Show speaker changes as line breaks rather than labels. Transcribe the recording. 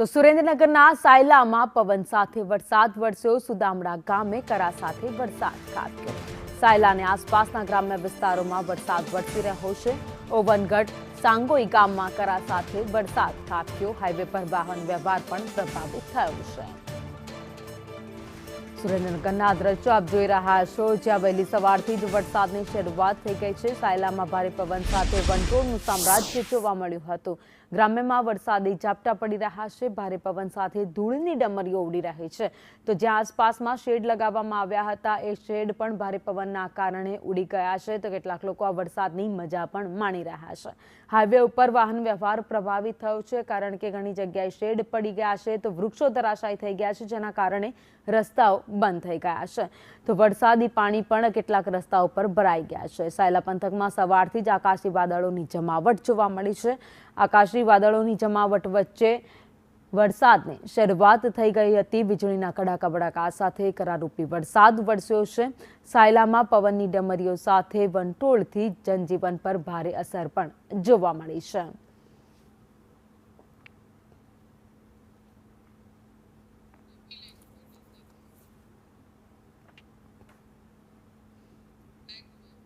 તો સુરેન્દ્રનગરના સાયલામાં પવન સાથે વરસાદ વરસ્યો। સુદામડા ગામે કરા સાથે વરસાદ ખાબક્યો। સાયલા અને આસપાસના ગ્રામ્ય વિસ્તારોમાં વરસાદ વરસી રહ્યો છે। ઓવનગઢ સાંગોઈ ગામમાં કરા સાથે વરસાદ ખાબક્યો। હાઈવે પર વાહન વ્યવહાર પણ પ્રભાવિત થયો છે। સુરેન્દ્રનગરના દ્રશ્યો આપ જોઈ રહ્યા છો, જ્યાં વહેલી સવારથી જ વરસાદની શરૂઆત થઈ ગઈ છે। સાયલામાં ભારે પવન સાથે વંટોળનું સામ્રાજ્ય જોવા મળ્યું હતું। ગ્રામ્યમાં વરસાદી ઝાપટા પડી રહ્યા છે। ભારે પવન સાથે ધૂળની ડમરીઓ ઉડી રહી છે। તો જ્યાં આસપાસમાં શેડ લગાવવામાં આવ્યા હતા, એ શેડ પણ ભારે પવનના કારણે ઉડી ગયા છે। તો કેટલાક લોકો આ વરસાદની મજા પણ માણી રહ્યા છે। હાઈવે ઉપર વાહન વ્યવહાર પ્રભાવિત થયો છે, કારણ કે ઘણી જગ્યાએ શેડ પડી ગયા છે, તો વૃક્ષો ધરાશાયી થઈ ગયા છે, જેના કારણે રસ્તાઓ બંધ થઈ ગયા છે। તો વરસાદી પાણી પણ કેટલાક રસ્તાઓ પર ભરાઈ ગયા છે। સાયલા પંથકમાં સવારથી જ આકાશી વાદળોની જમાવટ જોવા મળી છે। આકાશી વાદળોની જમાવટ વચ્ચે વરસાદની શરૂઆત થઈ ગઈ હતી। વીજળીના કડાકા ભડાકા સાથે કરારૂપી વરસાદ વરસ્યો છે। સાયલામાં પવનની ડમરીઓ સાથે વંટોળથી જનજીવન પર ભારે અસર પણ જોવા મળી છે।